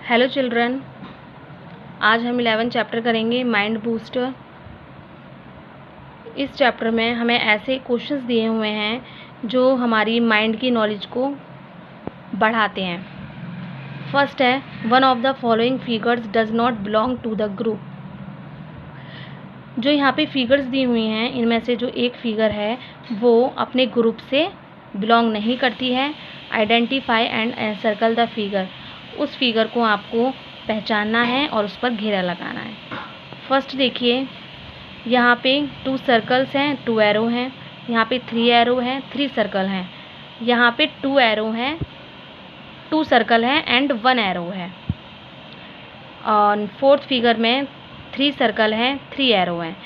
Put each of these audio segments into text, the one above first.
Hello children, आज हम 11 chapter करेंगे माइंड बूस्टर। इस चैप्टर में हमें ऐसे क्वेश्चंस दिए हुए हैं जो हमारी माइंड की नॉलेज को बढ़ाते हैं। फर्स्ट है, one of the following figures does not belong to the group. जो यहाँ पे फिगर्स दी हुई हैं, इनमें से जो एक फिगर है वो अपने ग्रुप से बिलोंग नहीं करती है। Identify and encircle the figure. उस फिगर को आपको पहचानना है और उस पर घेरा लगाना है। फर्स्ट देखिए, यहाँ पे 2 सर्कल्स हैं, 2 एरो हैं। यहाँ पे 3 एरो हैं, 3 सर्कल हैं। यहाँ पे 2 एरो हैं, 2 सर्कल हैं एंड 1 एरो है। और फोर्थ फिगर में 3 सर्कल हैं, 3 एरो हैं।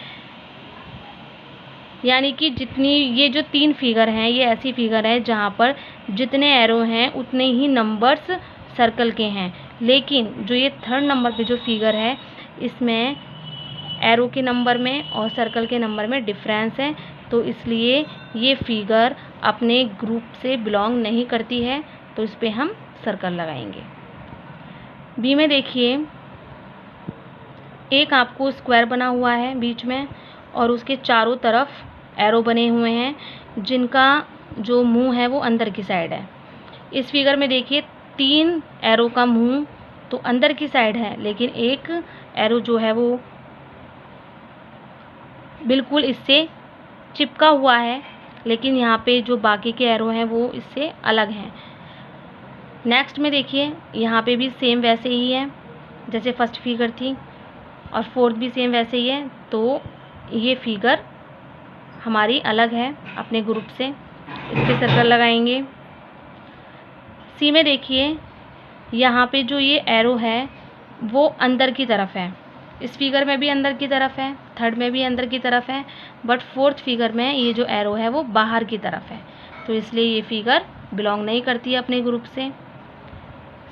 यानी कि जितनी ये जो 3 फिगर हैं, ये ऐसी फिगर है जहाँ पर जितने एरो हैं उतने ही नंबर्स सर्कल के हैं। लेकिन जो ये 3rd नंबर पे जो फिगर है, इसमें एरो के नंबर में और सर्कल के नंबर में डिफरेंस है, तो इसलिए ये फिगर अपने ग्रुप से बिलोंग नहीं करती है, तो इस पर हम सर्कल लगाएंगे। बी में देखिए, एक आपको स्क्वायर बना हुआ है बीच में और उसके चारों तरफ एरो बने हुए हैं जिनका जो मुंह है वो अंदर की साइड है। इस फिगर में देखिए 3 एरो का मुंह तो अंदर की साइड है, लेकिन एक एरो जो है वो बिल्कुल इससे चिपका हुआ है, लेकिन यहाँ पे जो बाकी के एरो हैं वो इससे अलग हैं। नेक्स्ट में देखिए, यहाँ पे भी सेम वैसे ही है जैसे फर्स्ट फिगर थी और फोर्थ भी सेम वैसे ही है, तो ये फिगर हमारी अलग है अपने ग्रुप से। इस पर सर्कल लगाएंगे। सी में देखिए, यहाँ पे जो ये एरो है वो अंदर की तरफ है। इस फिगर में भी अंदर की तरफ है, थर्ड में भी अंदर की तरफ है, बट फोर्थ फिगर में ये जो एरो है वो बाहर की तरफ है, तो इसलिए ये फिगर बिलोंग नहीं करती है अपने ग्रुप से।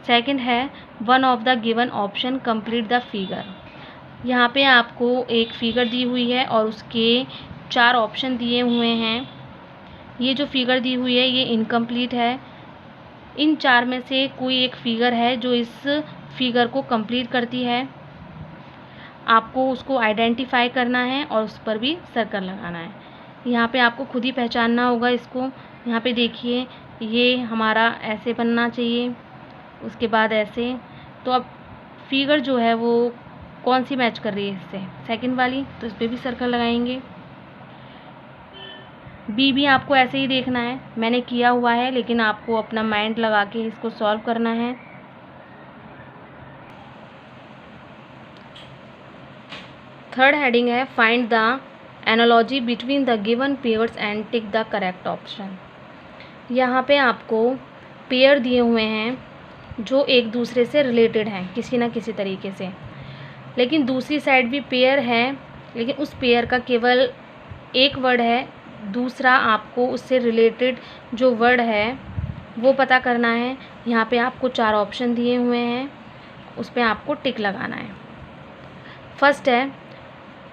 सेकंड है, one of the given option complete the figure. यहाँ पे आपको एक फिगर दी हुई है और उसके 4 ऑप्शन दिए हुए हैं। ये जो फिगर दी हुई है ये इनकम्प्लीट है। इन 4 में से कोई एक फिगर है जो इस फिगर को कंप्लीट करती है। आपको उसको आइडेंटिफाई करना है और उस पर भी सर्कल लगाना है। यहाँ पे आपको खुद ही पहचानना होगा इसको। यहाँ पे देखिए, ये हमारा ऐसे बनना चाहिए, उसके बाद ऐसे। तो अब फिगर जो है वो कौन सी मैच कर रही है इससे, सेकंड वाली, तो इस पर भी सर्कल लगाएंगे। बी भी आपको ऐसे ही देखना है, मैंने किया हुआ है, लेकिन आपको अपना माइंड लगा के इसको सॉल्व करना है। थर्ड हेडिंग है, find the analogy between the given pairs and tick the correct option. यहाँ पे आपको पेयर दिए हुए हैं जो एक दूसरे से रिलेटेड हैं किसी ना किसी तरीके से, लेकिन दूसरी साइड भी पेयर है, लेकिन उस पेयर का केवल एक वर्ड है, दूसरा आपको उससे रिलेटेड जो वर्ड है वो पता करना है। यहाँ पे आपको 4 ऑप्शन दिए हुए हैं, उस पर आपको टिक लगाना है। फर्स्ट है,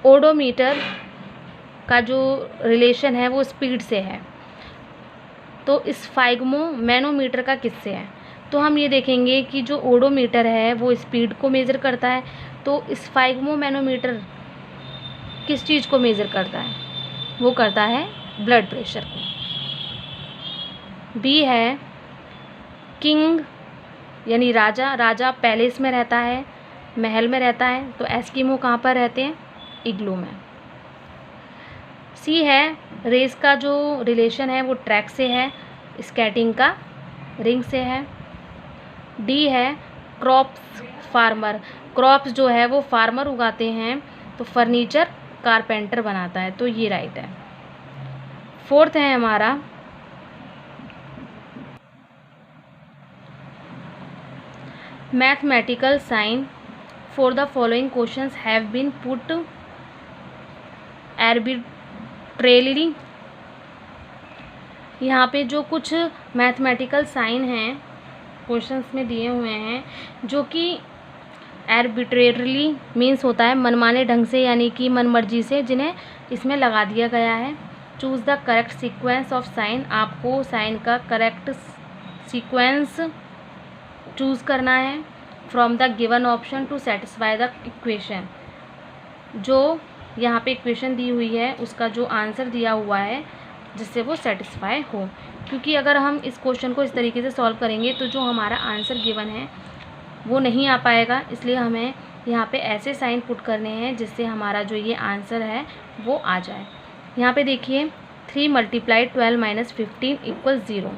ओडोमीटर का जो रिलेशन है वो स्पीड से है, तो स्फाइग्मो मैनोमीटर का किससे है। तो हम ये देखेंगे कि जो ओडोमीटर है वो स्पीड को मेज़र करता है, तो स्फाइग्मो मैनोमीटर किस चीज़ को मेज़र करता है, वो करता है ब्लड प्रेशर को। बी है, किंग यानी राजा, राजा पैलेस में रहता है, महल में रहता है, तो एस्किमो कहाँ पर रहते हैं, इग्लू में। सी है, रेस का जो रिलेशन है वो ट्रैक से है, स्केटिंग का रिंग से है। डी है, क्रॉप्स फार्मर, क्रॉप्स जो है वो फार्मर उगाते हैं, तो फर्नीचर कारपेंटर बनाता है, तो ये राइट है। फोर्थ है हमारा, mathematical sign for the following questions have been put arbitrarily. यहाँ पे जो कुछ मैथमेटिकल साइन हैं क्वेश्चंस में दिए हुए हैं, जो कि आर्बिट्रेरीली मीन्स होता है मनमाने ढंग से, यानी कि मनमर्जी से, जिन्हें इसमें लगा दिया गया है। Choose the correct sequence of sign, आपको साइन का करेक्ट सीक्वेंस चूज़ करना है। From the given option to satisfy the equation. जो यहाँ पे इक्वेशन दी हुई है उसका जो आंसर दिया हुआ है जिससे वो सेटिस्फाई हो। क्योंकि अगर हम इस क्वेश्चन को इस तरीके से सॉल्व करेंगे तो जो हमारा आंसर गिवन है वो नहीं आ पाएगा, इसलिए हमें यहाँ पे ऐसे साइन पुट करने हैं जिससे हमारा जो ये आंसर है वो आ जाए। यहाँ पे देखिए 3 × 12 - 15 = 0।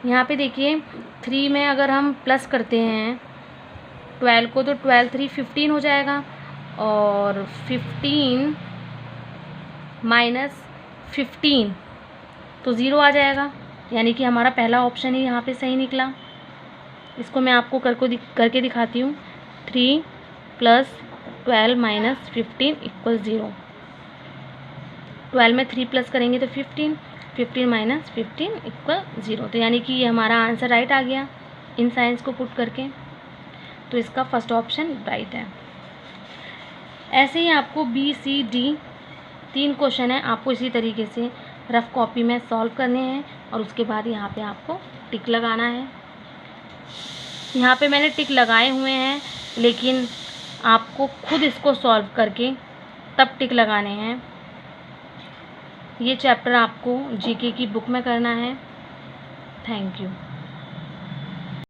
यहाँ पे देखिए 3 में अगर हम प्लस करते हैं 12 को तो 12 3 15 हो जाएगा, और 15 - 15 तो 0 आ जाएगा। यानी कि हमारा पहला ऑप्शन ही यहाँ पे सही निकला। इसको मैं आपको करके दिखाती हूँ। 3 + 12 - 15 = 0। 12 में 3 प्लस करेंगे तो 15, 15 - 15 = 0। तो यानी कि ये हमारा आंसर राइट आ गया इन साइंस को पुट करके। तो इसका फर्स्ट ऑप्शन राइट है। ऐसे ही आपको बी सी डी 3 क्वेश्चन है, आपको इसी तरीके से रफ कॉपी में सॉल्व करने हैं और उसके बाद यहाँ पे आपको टिक लगाना है। यहाँ पे मैंने टिक लगाए हुए हैं, लेकिन आपको खुद इसको सॉल्व करके तब टिक लगाने हैं। ये चैप्टर आपको जीके की बुक में करना है। Thank you.